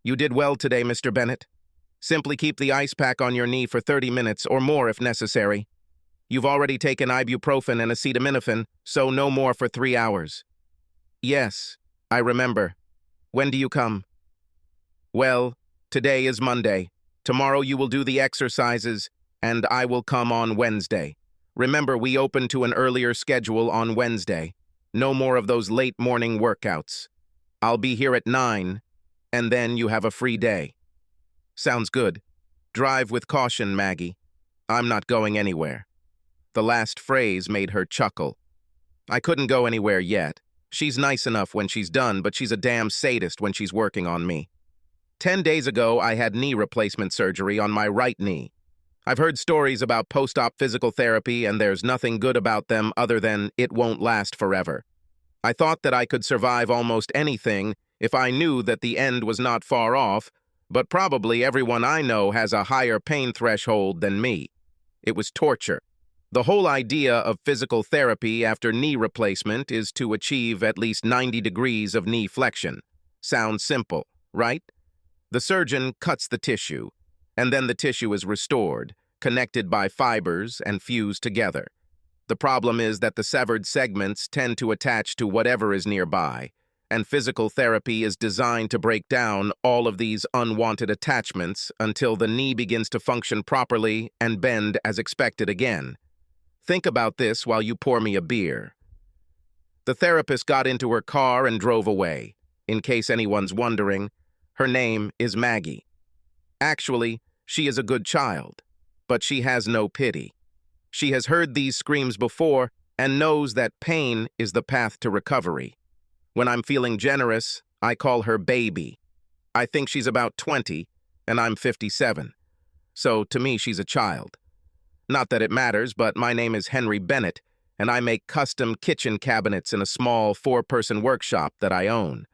You did well today, Mr. Bennett. Simply keep the ice pack on your knee for 30 minutes or more if necessary. You've already taken ibuprofen and acetaminophen, so no more for 3 hours. Yes, I remember. When do you come? Well, today is Monday. Tomorrow you will do the exercises, and I will come on Wednesday. Remember, we open to an earlier schedule on Wednesday. No more of those late morning workouts. I'll be here at 9, and then you have a free day. Sounds good. Drive with caution, Maggie. I'm not going anywhere. The last phrase made her chuckle. I couldn't go anywhere yet. She's nice enough when she's done, but she's a damn sadist when she's working on me. 10 days ago, I had knee replacement surgery on my right knee. I've heard stories about post-op physical therapy, and there's nothing good about them other than it won't last forever. I thought that I could survive almost anything if I knew that the end was not far off, but probably everyone I know has a higher pain threshold than me. It was torture. The whole idea of physical therapy after knee replacement is to achieve at least 90 degrees of knee flexion. Sounds simple, right? The surgeon cuts the tissue, and then the tissue is restored, connected by fibers and fused together. The problem is that the severed segments tend to attach to whatever is nearby, and physical therapy is designed to break down all of these unwanted attachments until the knee begins to function properly and bend as expected again. Think about this while you pour me a beer. The therapist got into her car and drove away. In case anyone's wondering, her name is Maggie. Actually, she is a good child, but she has no pity. She has heard these screams before and knows that pain is the path to recovery. When I'm feeling generous, I call her baby. I think she's about 20, and I'm 57. So to me, she's a child. Not that it matters, but my name is Henry Bennett, and I make custom kitchen cabinets in a small 4-person workshop that I own.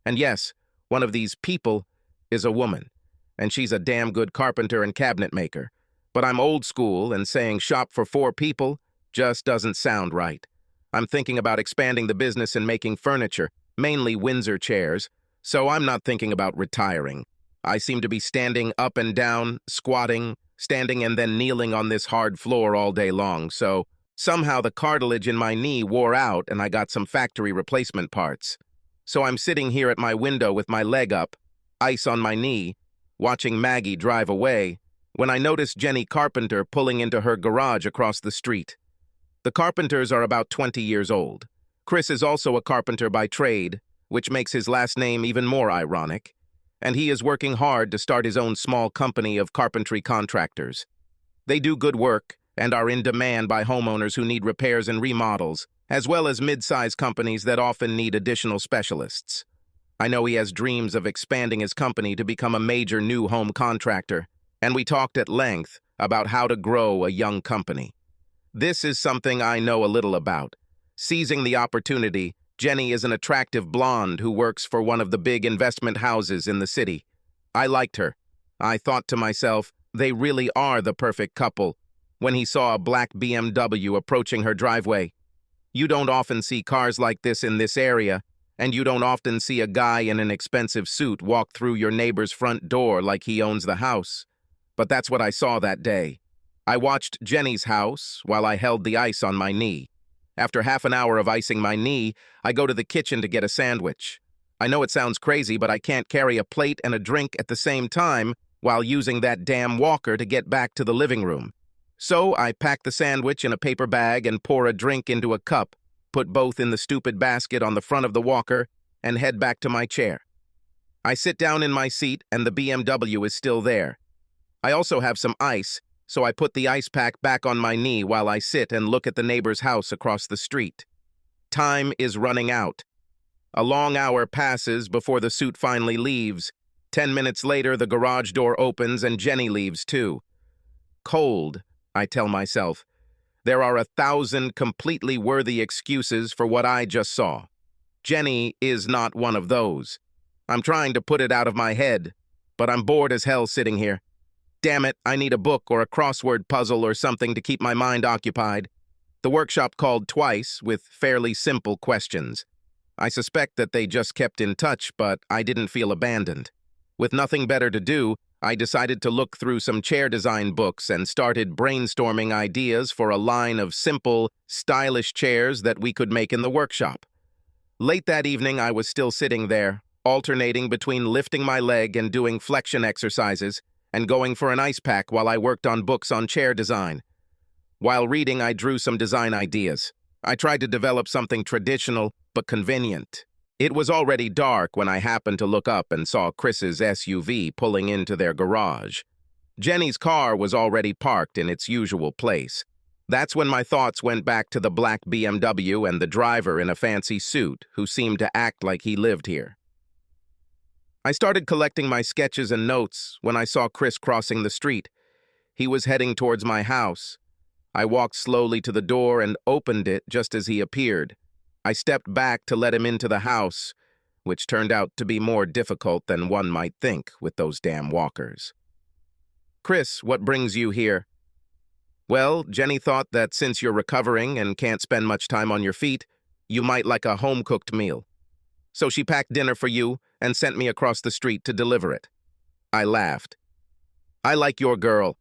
And yes, one of these people is a woman, and she's a damn good carpenter and cabinet maker. But I'm old school, and saying shop for 4 people just doesn't sound right. I'm thinking about expanding the business and making furniture, mainly Windsor chairs, so I'm not thinking about retiring. I seem to be standing up and down, squatting, standing and then kneeling on this hard floor all day long, so somehow the cartilage in my knee wore out and I got some factory replacement parts. So I'm sitting here at my window with my leg up, ice on my knee, watching Maggie drive away, when I noticed Jenny Carpenter pulling into her garage across the street. The Carpenters are about 20 years old. Chris is also a carpenter by trade, which makes his last name even more ironic, and he is working hard to start his own small company of carpentry contractors. They do good work and are in demand by homeowners who need repairs and remodels, as well as mid-size companies that often need additional specialists. I know he has dreams of expanding his company to become a major new home contractor, and we talked at length about how to grow a young company. This is something I know a little about. Seizing the opportunity, Jenny is an attractive blonde who works for one of the big investment houses in the city. I liked her. I thought to myself, they really are the perfect couple, when he saw a black BMW approaching her driveway. You don't often see cars like this in this area, and you don't often see a guy in an expensive suit walk through your neighbor's front door like he owns the house. But that's what I saw that day. I watched Jenny's house while I held the ice on my knee. After half an hour of icing my knee, I go to the kitchen to get a sandwich. I know it sounds crazy, but I can't carry a plate and a drink at the same time while using that damn walker to get back to the living room. So I pack the sandwich in a paper bag and pour a drink into a cup, put both in the stupid basket on the front of the walker, and head back to my chair. I sit down in my seat and the BMW is still there. I also have some ice, so I put the ice pack back on my knee while I sit and look at the neighbor's house across the street. Time is running out. A long hour passes before the suit finally leaves. 10 minutes later, the garage door opens and Jenny leaves too. Cold, I tell myself. There are 1,000 completely worthy excuses for what I just saw. Jenny is not one of those. I'm trying to put it out of my head, but I'm bored as hell sitting here. Damn it, I need a book or a crossword puzzle or something to keep my mind occupied. The workshop called twice with fairly simple questions. I suspect that they just kept in touch, but I didn't feel abandoned. With nothing better to do, I decided to look through some chair design books and started brainstorming ideas for a line of simple, stylish chairs that we could make in the workshop. Late that evening, I was still sitting there, alternating between lifting my leg and doing flexion exercises, and going for an ice pack while I worked on books on chair design. While reading, I drew some design ideas. I tried to develop something traditional but convenient. It was already dark when I happened to look up and saw Chris's SUV pulling into their garage. Jenny's car was already parked in its usual place. That's when my thoughts went back to the black BMW and the driver in a fancy suit who seemed to act like he lived here. I started collecting my sketches and notes when I saw Chris crossing the street. He was heading towards my house. I walked slowly to the door and opened it just as he appeared. I stepped back to let him into the house, which turned out to be more difficult than one might think with those damn walkers. "Chris, what brings you here?" "Well, Jenny thought that since you're recovering and can't spend much time on your feet, you might like a home-cooked meal. So she packed dinner for you and sent me across the street to deliver it." I laughed. "I like your girl."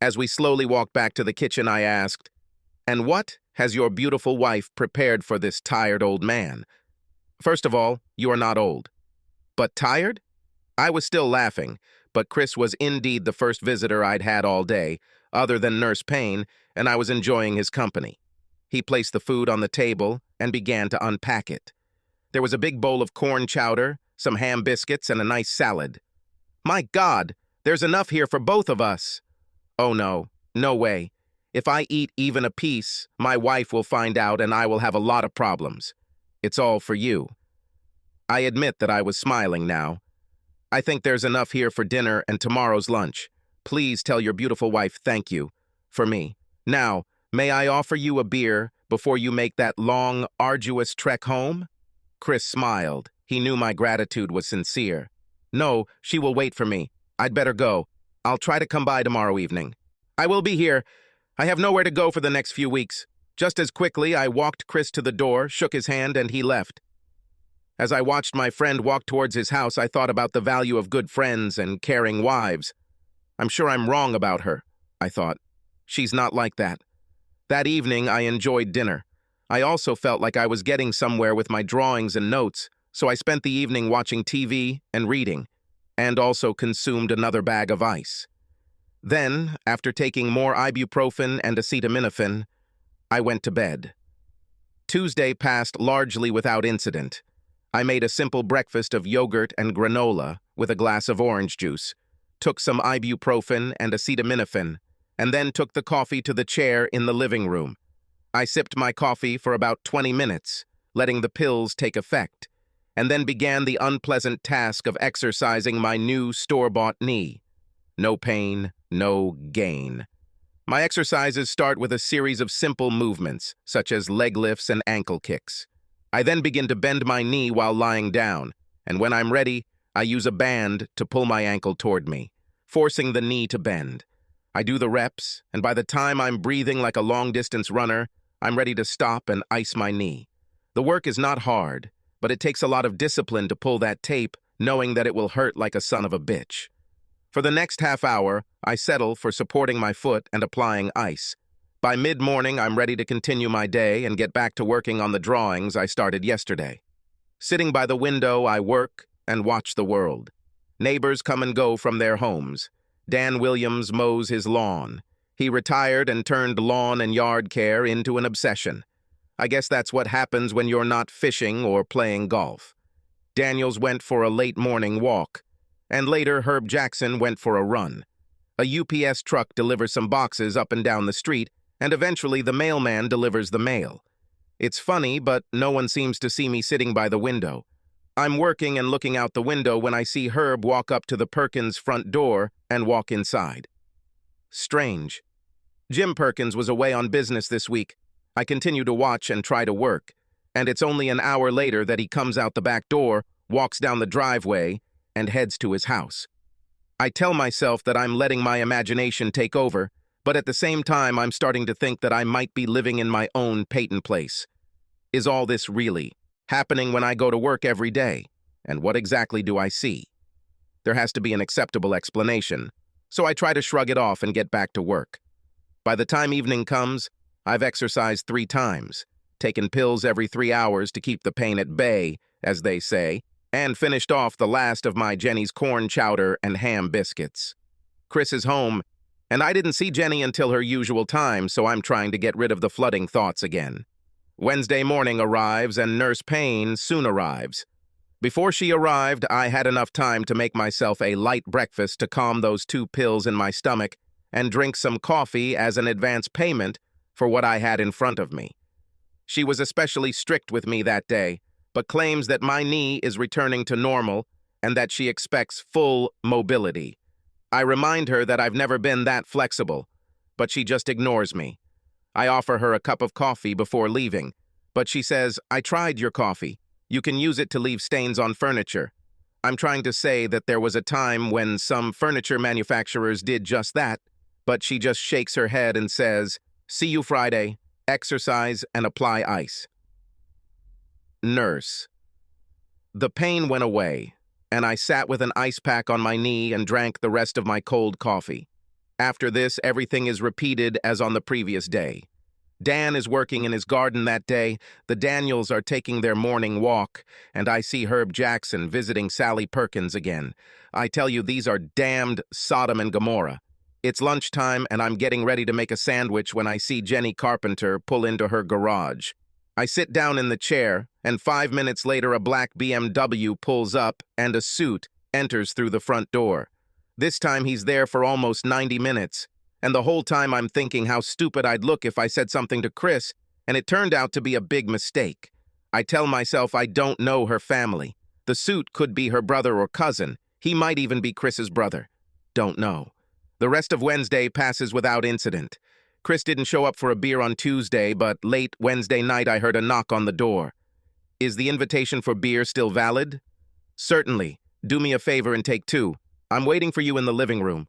As we slowly walked back to the kitchen, I asked, "And what has your beautiful wife prepared for this tired old man?" "First of all, you are not old." "But tired?" I was still laughing, but Chris was indeed the first visitor I'd had all day, other than Nurse Payne, and I was enjoying his company. He placed the food on the table and began to unpack it. There was a big bowl of corn chowder, some ham biscuits, and a nice salad. "My God, there's enough here for both of us." "Oh no, no way. If I eat even a piece, my wife will find out and I will have a lot of problems. It's all for you." I admit that I was smiling now. "I think there's enough here for dinner and tomorrow's lunch. Please tell your beautiful wife thank you. For me. Now, may I offer you a beer before you make that long, arduous trek home?" Chris smiled. He knew my gratitude was sincere. "No, she will wait for me. I'd better go. I'll try to come by tomorrow evening." "I will be here. I have nowhere to go for the next few weeks." Just as quickly, I walked Chris to the door, shook his hand, and he left. As I watched my friend walk towards his house, I thought about the value of good friends and caring wives. I'm sure I'm wrong about her, I thought. She's not like that. That evening, I enjoyed dinner. I also felt like I was getting somewhere with my drawings and notes, so I spent the evening watching TV and reading, and also consumed another bag of ice. Then, after taking more ibuprofen and acetaminophen, I went to bed. Tuesday passed largely without incident. I made a simple breakfast of yogurt and granola with a glass of orange juice, took some ibuprofen and acetaminophen, and then took the coffee to the chair in the living room. I sipped my coffee for about 20 minutes, letting the pills take effect, and then began the unpleasant task of exercising my new store-bought knee. No pain, no gain. My exercises start with a series of simple movements, such as leg lifts and ankle kicks. I then begin to bend my knee while lying down, and when I'm ready, I use a band to pull my ankle toward me, forcing the knee to bend. I do the reps, and by the time I'm breathing like a long-distance runner, I'm ready to stop and ice my knee. The work is not hard, but it takes a lot of discipline to pull that tape, knowing that it will hurt like a son of a bitch. For the next half hour, I settle for supporting my foot and applying ice. By mid-morning, I'm ready to continue my day and get back to working on the drawings I started yesterday. Sitting by the window, I work and watch the world. Neighbors come and go from their homes. Dan Williams mows his lawn. He retired and turned lawn and yard care into an obsession. I guess that's what happens when you're not fishing or playing golf. Daniels went for a late morning walk, and later Herb Jackson went for a run. A UPS truck delivers some boxes up and down the street, and eventually the mailman delivers the mail. It's funny, but no one seems to see me sitting by the window. I'm working and looking out the window when I see Herb walk up to the Perkins front door and walk inside. Strange. Jim Perkins was away on business this week. I continue to watch and try to work, and it's only an hour later that he comes out the back door, walks down the driveway, and heads to his house. I tell myself that I'm letting my imagination take over, but at the same time I'm starting to think that I might be living in my own Peyton place. Is all this really happening when I go to work every day? And what exactly do I see? There has to be an acceptable explanation, so I try to shrug it off and get back to work. By the time evening comes, I've exercised 3 times, taken pills every 3 hours to keep the pain at bay, as they say, and finished off the last of my Jenny's corn chowder and ham biscuits. Chris is home, and I didn't see Jenny until her usual time, so I'm trying to get rid of the flooding thoughts again. Wednesday morning arrives, and Nurse Payne soon arrives. Before she arrived, I had enough time to make myself a light breakfast to calm those 2 pills in my stomach and drink some coffee as an advance payment for what I had in front of me. She was especially strict with me that day, but claims that my knee is returning to normal and that she expects full mobility. I remind her that I've never been that flexible, but she just ignores me. I offer her a cup of coffee before leaving, but she says, "I tried your coffee. You can use it to leave stains on furniture." I'm trying to say that there was a time when some furniture manufacturers did just that, but she just shakes her head and says, "See you Friday, exercise and apply ice." Nurse. The pain went away, and I sat with an ice pack on my knee and drank the rest of my cold coffee. After this, everything is repeated as on the previous day. Dan is working in his garden that day, the Daniels are taking their morning walk, and I see Herb Jackson visiting Sally Perkins again. I tell you, these are damned Sodom and Gomorrah. It's lunchtime, and I'm getting ready to make a sandwich when I see Jenny Carpenter pull into her garage. I sit down in the chair, and 5 minutes later a black BMW pulls up, and a suit enters through the front door. This time he's there for almost 90 minutes. And the whole time I'm thinking how stupid I'd look if I said something to Chris, and it turned out to be a big mistake. I tell myself I don't know her family. The suit could be her brother or cousin. He might even be Chris's brother. Don't know. The rest of Wednesday passes without incident. Chris didn't show up for a beer on Tuesday, but late Wednesday night I heard a knock on the door. Is the invitation for beer still valid? Certainly. Do me a favor and take 2. I'm waiting for you in the living room.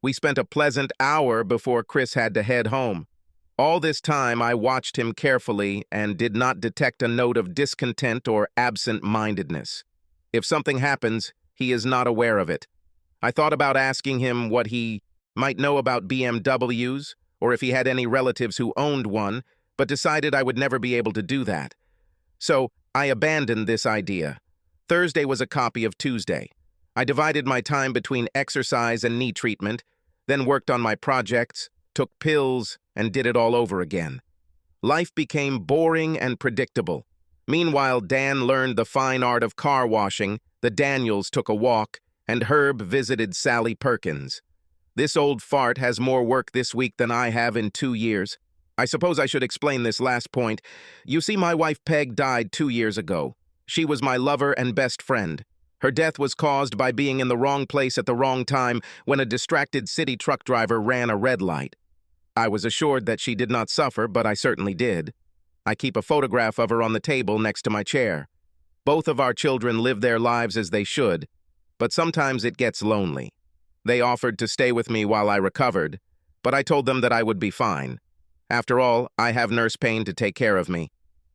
We spent a pleasant hour before Chris had to head home. All this time, I watched him carefully and did not detect a note of discontent or absent-mindedness. If something happens, he is not aware of it. I thought about asking him what he might know about BMWs, or if he had any relatives who owned one, but decided I would never be able to do that. So I abandoned this idea. Thursday was a copy of Tuesday. I divided my time between exercise and knee treatment, then worked on my projects, took pills, and did it all over again. Life became boring and predictable. Meanwhile, Dan learned the fine art of car washing, the Daniels took a walk, and Herb visited Sally Perkins. This old fart has more work this week than I have in 2 years. I suppose I should explain this last point. You see, my wife Peg died 2 years ago. She was my lover and best friend. Her death was caused by being in the wrong place at the wrong time when a distracted city truck driver ran a red light. I was assured that she did not suffer, but I certainly did. I keep a photograph of her on the table next to my chair. Both of our children live their lives as they should, but sometimes it gets lonely. They offered to stay with me while I recovered, but I told them that I would be fine. After all, I have Nurse Payne to take care of me.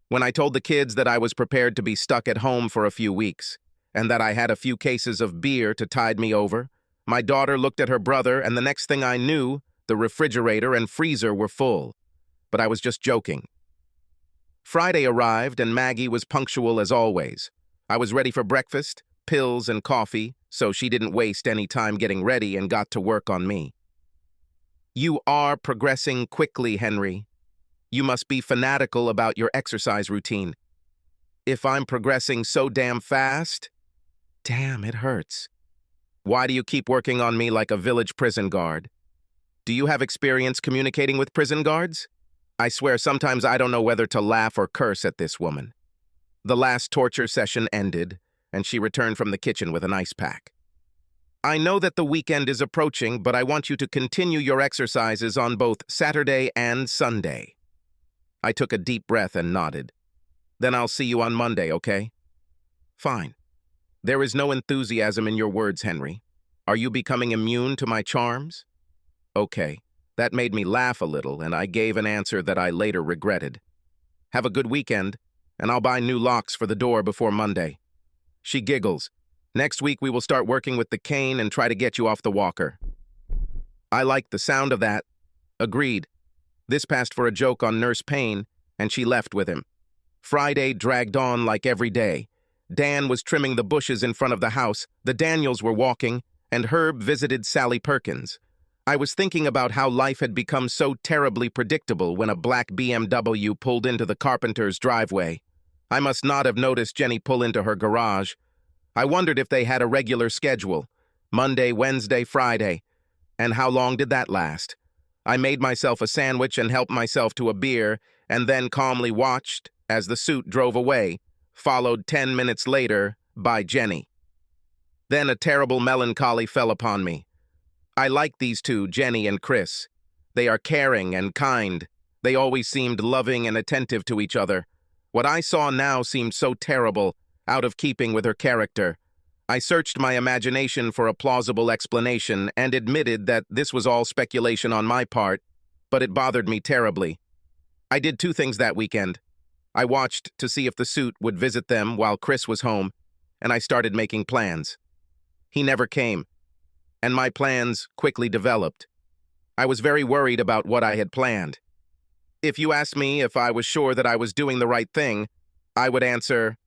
When I told the kids that I was prepared to be stuck at home for a few weeks, and that I had a few cases of beer to tide me over, my daughter looked at her brother, and the next thing I knew, the refrigerator and freezer were full. But I was just joking. Friday arrived, and Maggie was punctual as always. I was ready for breakfast, pills, and coffee, so she didn't waste any time getting ready and got to work on me. You are progressing quickly, Henry. You must be fanatical about your exercise routine. If I'm progressing so damn fast, damn, it hurts. Why do you keep working on me like a village prison guard? Do you have experience communicating with prison guards? I swear sometimes I don't know whether to laugh or curse at this woman. The last torture session ended, and she returned from the kitchen with an ice pack. I know that the weekend is approaching, but I want you to continue your exercises on both Saturday and Sunday. I took a deep breath and nodded. Then I'll see you on Monday, okay? Fine. There is no enthusiasm in your words, Henry. Are you becoming immune to my charms? Okay. That made me laugh a little, and I gave an answer that I later regretted. Have a good weekend, and I'll buy new locks for the door before Monday. She giggles. Next week, we will start working with the cane and try to get you off the walker. I liked the sound of that. Agreed. This passed for a joke on Nurse Payne, and she left with him. Friday dragged on like every day. Dan was trimming the bushes in front of the house, the Daniels were walking, and Herb visited Sally Perkins. I was thinking about how life had become so terribly predictable when a black BMW pulled into the carpenter's driveway. I must not have noticed Jenny pull into her garage. I wondered if they had a regular schedule, Monday, Wednesday, Friday, and how long did that last? I made myself a sandwich and helped myself to a beer, and then calmly watched as the suit drove away, followed 10 minutes later by Jenny. Then a terrible melancholy fell upon me. I like these two, Jenny and Chris. They are caring and kind. They always seemed loving and attentive to each other. What I saw now seemed so terrible, out of keeping with her character. I searched my imagination for a plausible explanation and admitted that this was all speculation on my part, but it bothered me terribly. I did two things that weekend. I watched to see if the suit would visit them while Chris was home, and I started making plans. He never came, and my plans quickly developed. I was very worried about what I had planned. If you asked me if I was sure that I was doing the right thing, I would answer,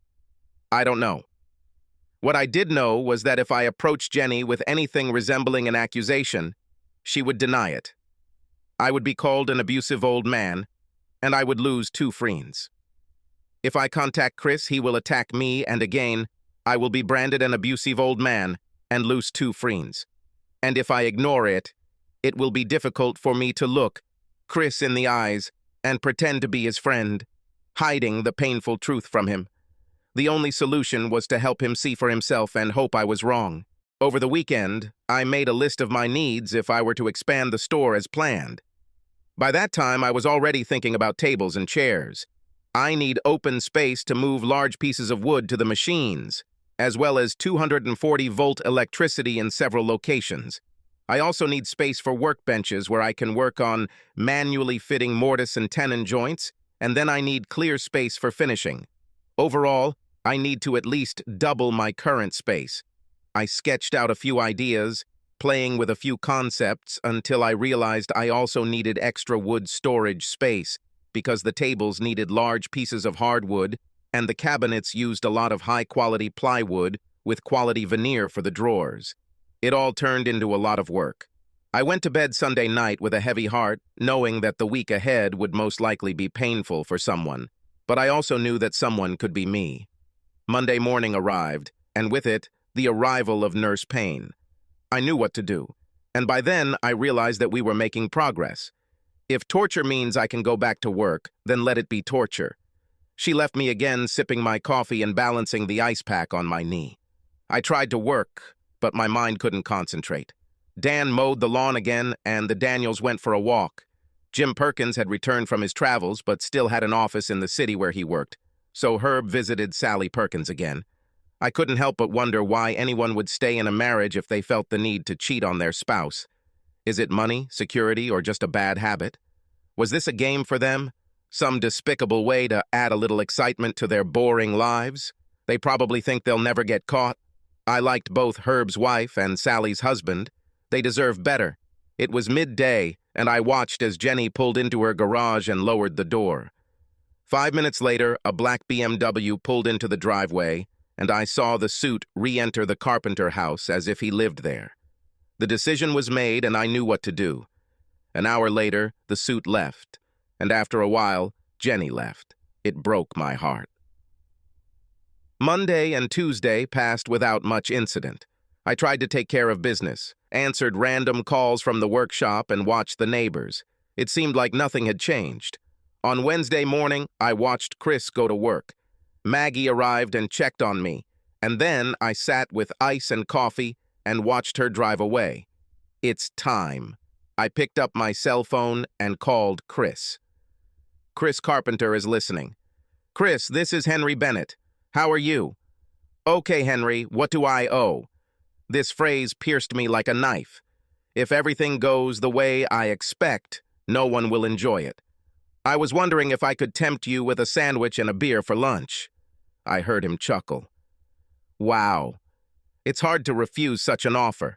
I don't know. What I did know was that if I approached Jenny with anything resembling an accusation, she would deny it. I would be called an abusive old man, and I would lose 2 friends. If I contact Chris, he will attack me, and again, I will be branded an abusive old man and lose 2 friends. And if I ignore it, it will be difficult for me to look Chris in the eyes and pretend to be his friend, hiding the painful truth from him. The only solution was to help him see for himself and hope I was wrong. Over the weekend, I made a list of my needs if I were to expand the store as planned. By that time, I was already thinking about tables and chairs. I need open space to move large pieces of wood to the machines, as well as 240-volt electricity in several locations. I also need space for workbenches where I can work on manually fitting mortise and tenon joints, and then I need clear space for finishing. Overall, I need to at least double my current space. I sketched out a few ideas, playing with a few concepts until I realized I also needed extra wood storage space because the tables needed large pieces of hardwood and the cabinets used a lot of high-quality plywood with quality veneer for the drawers. It all turned into a lot of work. I went to bed Sunday night with a heavy heart, knowing that the week ahead would most likely be painful for someone, but I also knew that someone could be me. Monday morning arrived, and with it, the arrival of Nurse Payne. I knew what to do, and by then I realized that we were making progress. If torture means I can go back to work, then let it be torture. She left me again sipping my coffee and balancing the ice pack on my knee. I tried to work, but my mind couldn't concentrate. Dan mowed the lawn again, and the Daniels went for a walk. Jim Perkins had returned from his travels, but still had an office in the city where he worked, so Herb visited Sally Perkins again. I couldn't help but wonder why anyone would stay in a marriage if they felt the need to cheat on their spouse. Is it money, security, or just a bad habit? Was this a game for them? Some despicable way to add a little excitement to their boring lives? They probably think they'll never get caught. I liked both Herb's wife and Sally's husband. They deserve better. It was midday, and I watched as Jenny pulled into her garage and lowered the door. 5 minutes later, a black BMW pulled into the driveway, and I saw the suit re-enter the carpenter house as if he lived there. The decision was made, and I knew what to do. An hour later, the suit left, and after a while, Jenny left. It broke my heart. Monday and Tuesday passed without much incident. I tried to take care of business, answered random calls from the workshop, and watched the neighbors. It seemed like nothing had changed. On Wednesday morning, I watched Chris go to work. Maggie arrived and checked on me, and then I sat with ice and coffee and watched her drive away. It's time. I picked up my cell phone and called Chris. Chris Carpenter is listening. Chris, this is Henry Bennett. How are you? Okay, Henry, what do I owe? This phrase pierced me like a knife. If everything goes the way I expect, no one will enjoy it. I was wondering if I could tempt you with a sandwich and a beer for lunch. I heard him chuckle. Wow. It's hard to refuse such an offer.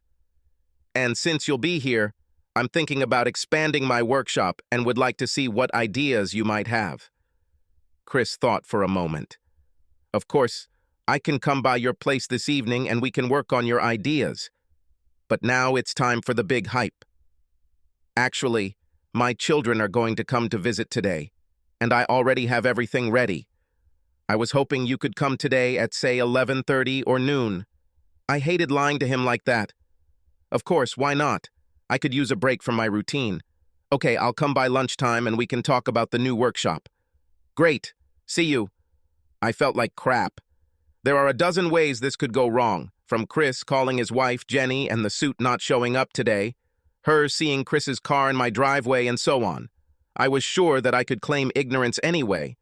And since you'll be here, I'm thinking about expanding my workshop and would like to see what ideas you might have. Chris thought for a moment. Of course, I can come by your place this evening and we can work on your ideas. But now it's time for the big hype. Actually, my children are going to come to visit today, and I already have everything ready. I was hoping you could come today at, say, 11:30 or noon. I hated lying to him like that. Of course, why not? I could use a break from my routine. Okay, I'll come by lunchtime and we can talk about the new workshop. Great. See you. I felt like crap. There are a dozen ways this could go wrong, from Chris calling his wife, Jenny, and the suit not showing up today, her seeing Chris's car in my driveway, and so on. I was sure that I could claim ignorance anyway,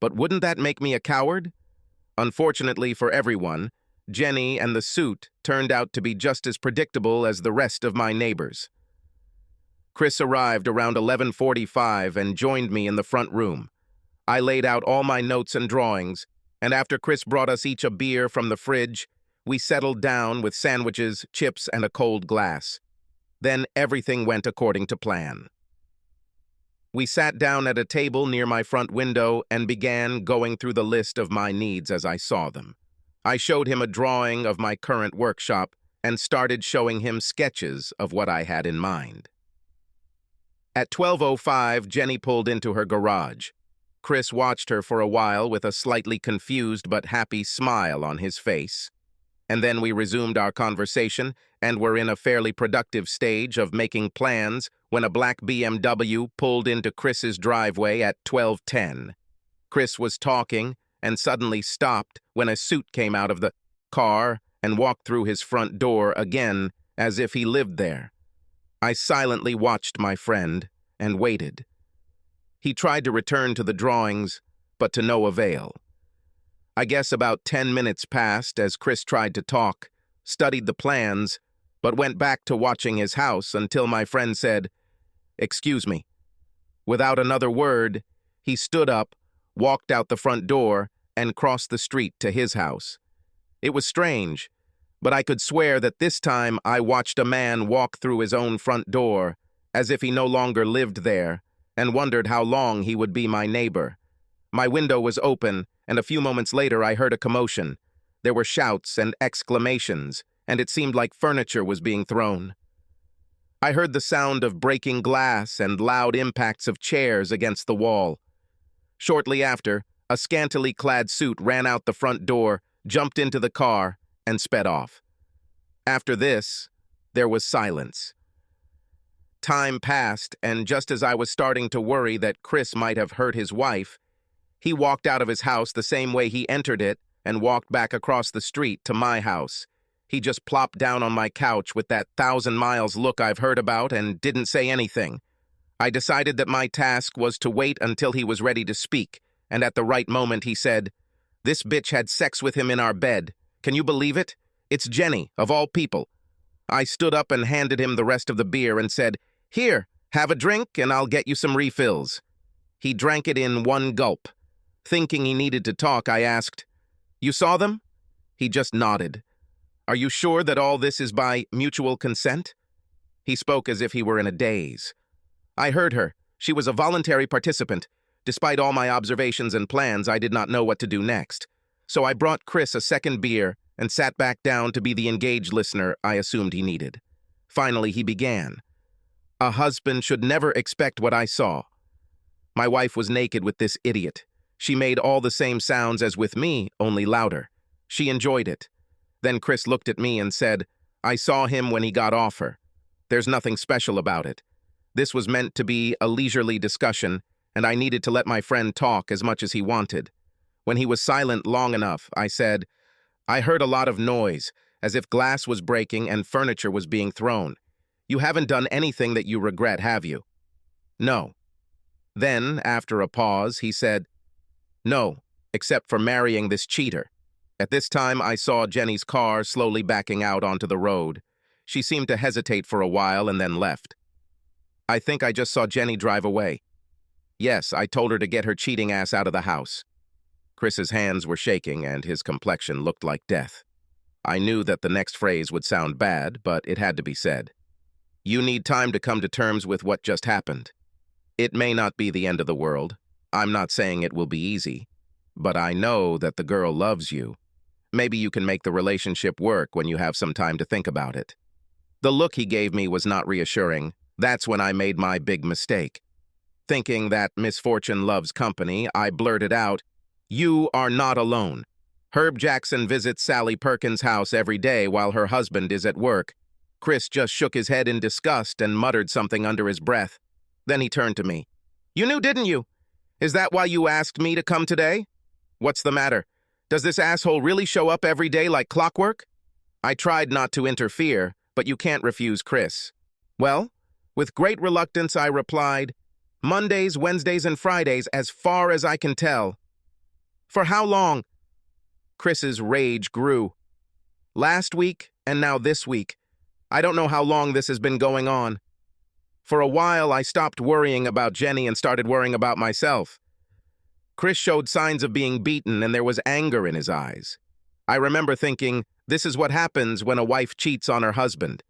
but wouldn't that make me a coward? Unfortunately for everyone, Jenny and the suit turned out to be just as predictable as the rest of my neighbors. Chris arrived around 11:45 and joined me in the front room. I laid out all my notes and drawings, and after Chris brought us each a beer from the fridge, we settled down with sandwiches, chips, and a cold glass. Then everything went according to plan. We sat down at a table near my front window and began going through the list of my needs as I saw them. I showed him a drawing of my current workshop and started showing him sketches of what I had in mind. At 12:05, Jenny pulled into her garage. Chris watched her for a while with a slightly confused but happy smile on his face. And then we resumed our conversation and were in a fairly productive stage of making plans when a black BMW pulled into Chris's driveway at 12:10. Chris was talking and suddenly stopped when a suit came out of the car and walked through his front door again as if he lived there. I silently watched my friend and waited. He tried to return to the drawings, but to no avail. I guess about 10 minutes passed as Chris tried to talk, studied the plans, but went back to watching his house until my friend said, "Excuse me." Without another word, he stood up, walked out the front door, and crossed the street to his house. It was strange, but I could swear that this time I watched a man walk through his own front door, as if he no longer lived there, and wondered how long he would be my neighbor. My window was open, and a few moments later I heard a commotion. There were shouts and exclamations, and it seemed like furniture was being thrown. I heard the sound of breaking glass and loud impacts of chairs against the wall. Shortly after, a scantily clad suit ran out the front door, jumped into the car, and sped off. After this, there was silence. Time passed, and just as I was starting to worry that Chris might have hurt his wife, he walked out of his house the same way he entered it and walked back across the street to my house. He just plopped down on my couch with that 1,000 miles look I've heard about and didn't say anything. I decided that my task was to wait until he was ready to speak, and at the right moment he said, "This bitch had sex with him in our bed. Can you believe it? It's Jenny, of all people." I stood up and handed him the rest of the beer and said, "Here, have a drink and I'll get you some refills." He drank it in one gulp. Thinking he needed to talk, I asked, "You saw them?" He just nodded. "Are you sure that all this is by mutual consent?" He spoke as if he were in a daze. I heard her. She was a voluntary participant. Despite all my observations and plans, I did not know what to do next. So I brought Chris a second beer and sat back down to be the engaged listener I assumed he needed. Finally, he began. "A husband should never expect what I saw. My wife was naked with this idiot. She made all the same sounds as with me, only louder. She enjoyed it. Then Chris looked at me and said, 'I saw him when he got off her. There's nothing special about it.' This was meant to be a leisurely discussion, and I needed to let my friend talk as much as he wanted. When he was silent long enough, I said, 'I heard a lot of noise, as if glass was breaking and furniture was being thrown. You haven't done anything that you regret, have you?' 'No.' Then, after a pause, he said, 'No, except for marrying this cheater.' At this time, I saw Jenny's car slowly backing out onto the road. She seemed to hesitate for a while and then left. I think I just saw Jenny drive away. Yes, I told her to get her cheating ass out of the house." Chris's hands were shaking and his complexion looked like death. I knew that the next phrase would sound bad, but it had to be said. You need time to come to terms with what just happened. It may not be the end of the world. I'm not saying it will be easy. But I know that the girl loves you. Maybe you can make the relationship work when you have some time to think about it. The look he gave me was not reassuring. That's when I made my big mistake. Thinking that misfortune loves company, I blurted out, "You are not alone. Herb Jackson visits Sally Perkins' house every day while her husband is at work." Chris just shook his head in disgust and muttered something under his breath. Then he turned to me. "You knew, didn't you? Is that why you asked me to come today? What's the matter? Does this asshole really show up every day like clockwork?" I tried not to interfere, but you can't refuse Chris. Well, with great reluctance I replied, "Mondays, Wednesdays, and Fridays, as far as I can tell." "For how long?" Chris's rage grew. "Last week, and now this week. I don't know how long this has been going on. For a while, I stopped worrying about Jenny and started worrying about myself." Chris showed signs of being beaten, and there was anger in his eyes. I remember thinking, this is what happens when a wife cheats on her husband.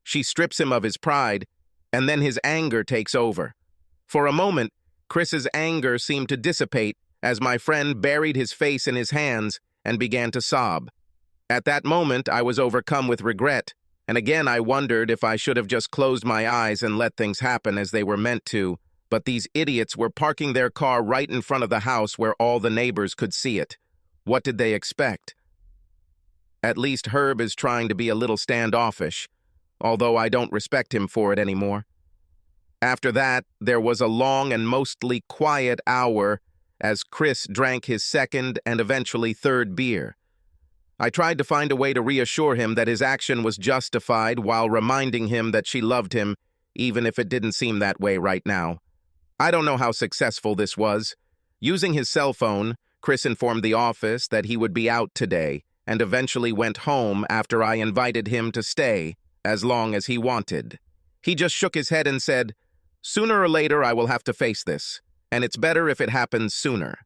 She strips him of his pride, and then his anger takes over. For a moment, Chris's anger seemed to dissipate as my friend buried his face in his hands and began to sob. At that moment, I was overcome with regret, and again I wondered if I should have just closed my eyes and let things happen as they were meant to, but these idiots were parking their car right in front of the house where all the neighbors could see it. What did they expect? At least Herb is trying to be a little standoffish, although I don't respect him for it anymore. After that, there was a long and mostly quiet hour as Chris drank his second and eventually third beer. I tried to find a way to reassure him that his action was justified while reminding him that she loved him, even if it didn't seem that way right now. I don't know how successful this was. Using his cell phone, Chris informed the office that he would be out today and eventually went home after I invited him to stay, as long as he wanted. He just shook his head and said, "Sooner or later I will have to face this, and it's better if it happens sooner."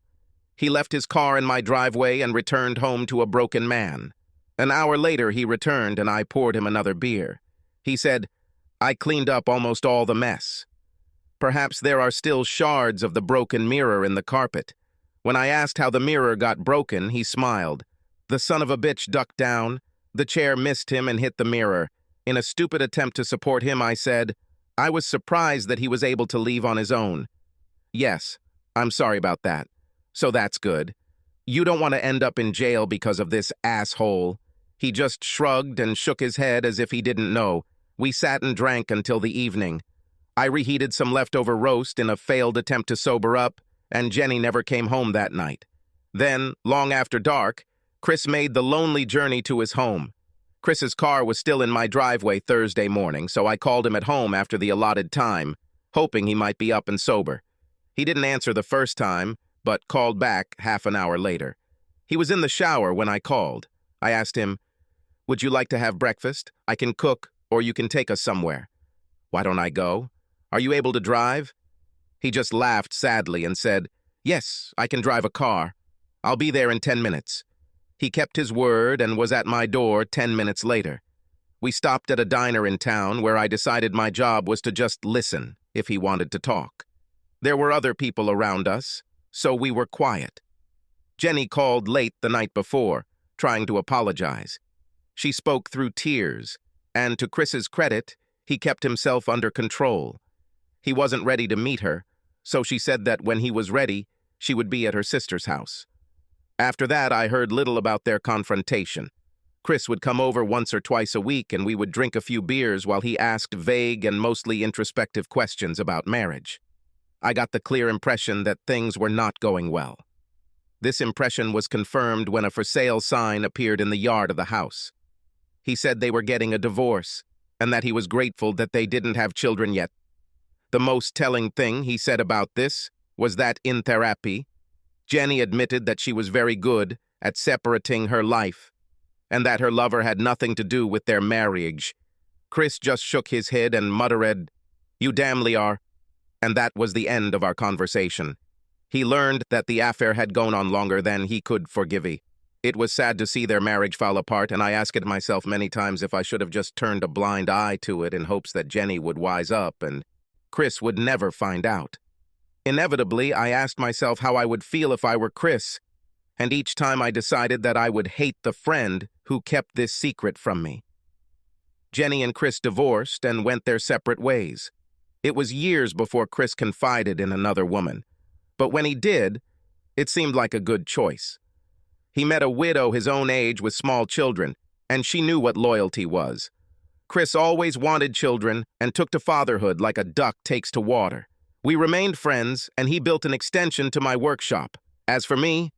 He left his car in my driveway and returned home to a broken man. An hour later he returned and I poured him another beer. He said, "I cleaned up almost all the mess." Perhaps there are still shards of the broken mirror in the carpet. When I asked how the mirror got broken, he smiled. The son of a bitch ducked down. The chair missed him and hit the mirror. In a stupid attempt to support him, I said, "I was surprised that he was able to leave on his own." "Yes, I'm sorry about that. So that's good. You don't want to end up in jail because of this asshole." He just shrugged and shook his head as if he didn't know. We sat and drank until the evening. I reheated some leftover roast in a failed attempt to sober up, and Jenny never came home that night. Then, long after dark, Chris made the lonely journey to his home. Chris's car was still in my driveway Thursday morning, so I called him at home after the allotted time, hoping he might be up and sober. He didn't answer the first time, but called back half an hour later. He was in the shower when I called. I asked him, "Would you like to have breakfast? I can cook, or you can take us somewhere." "Why don't I go? Are you able to drive?" He just laughed sadly and said, "Yes, I can drive a car. I'll be there in 10 minutes. He kept his word and was at my door 10 minutes later. We stopped at a diner in town where I decided my job was to just listen if he wanted to talk. There were other people around us, so we were quiet. Jenny called late the night before, trying to apologize. She spoke through tears, and to Chris's credit, he kept himself under control. He wasn't ready to meet her, so she said that when he was ready, she would be at her sister's house. After that, I heard little about their confrontation. Chris would come over once or twice a week, and we would drink a few beers while he asked vague and mostly introspective questions about marriage. I got the clear impression that things were not going well. This impression was confirmed when a for sale sign appeared in the yard of the house. He said they were getting a divorce, and that he was grateful that they didn't have children yet. The most telling thing he said about this was that in therapy, Jenny admitted that she was very good at separating her life, and that her lover had nothing to do with their marriage. Chris just shook his head and muttered, "You damnly are," and that was the end of our conversation. He learned that the affair had gone on longer than he could forgive. It was sad to see their marriage fall apart, and I asked myself many times if I should have just turned a blind eye to it in hopes that Jenny would wise up and Chris would never find out. Inevitably, I asked myself how I would feel if I were Chris, and each time I decided that I would hate the friend who kept this secret from me. Jenny and Chris divorced and went their separate ways. It was years before Chris confided in another woman, but when he did, it seemed like a good choice. He met a widow his own age with small children, and she knew what loyalty was. Chris always wanted children and took to fatherhood like a duck takes to water. We remained friends, and he built an extension to my workshop. As for me,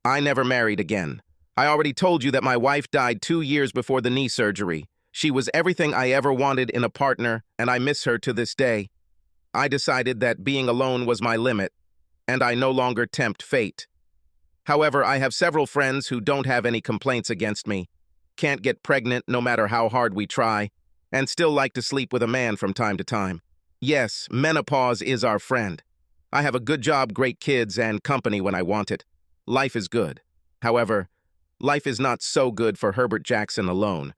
I never married again. I already told you that my wife died 2 years before the knee surgery. She was everything I ever wanted in a partner, and I miss her to this day. I decided that being alone was my limit, and I no longer tempt fate. However, I have several friends who don't have any complaints against me, can't get pregnant no matter how hard we try, and still like to sleep with a man from time to time. Yes, menopause is our friend. I have a good job, great kids, and company when I want it. Life is good. However, life is not so good for Herbert Jackson alone.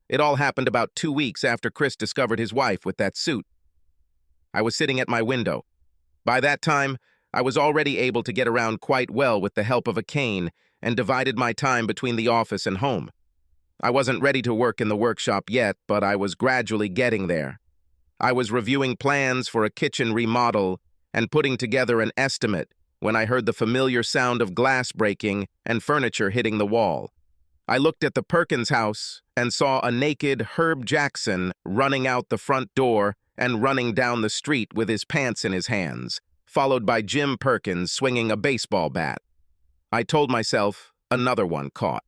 It all happened about 2 weeks after Chris discovered his wife with that suit. I was sitting at my window. By that time, I was already able to get around quite well with the help of a cane and divided my time between the office and home. I wasn't ready to work in the workshop yet, but I was gradually getting there. I was reviewing plans for a kitchen remodel and putting together an estimate when I heard the familiar sound of glass breaking and furniture hitting the wall. I looked at the Perkins house and saw a naked Herb Jackson running out the front door and running down the street with his pants in his hands, followed by Jim Perkins swinging a baseball bat. I told myself, another one caught.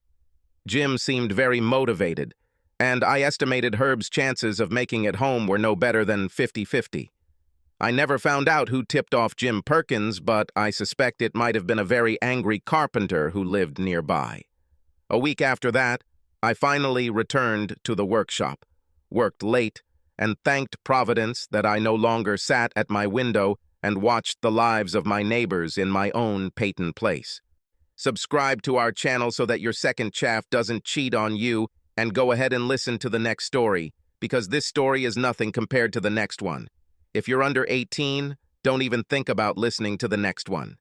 Jim seemed very motivated, and I estimated Herb's chances of making it home were no better than 50-50. I never found out who tipped off Jim Perkins, but I suspect it might have been a very angry carpenter who lived nearby. A week after that, I finally returned to the workshop, worked late, and thanked Providence that I no longer sat at my window and watched the lives of my neighbors in my own Peyton Place. Subscribe to our channel so that your second chaff doesn't cheat on you, and go ahead and listen to the next story, because this story is nothing compared to the next one. If you're under 18, don't even think about listening to the next one.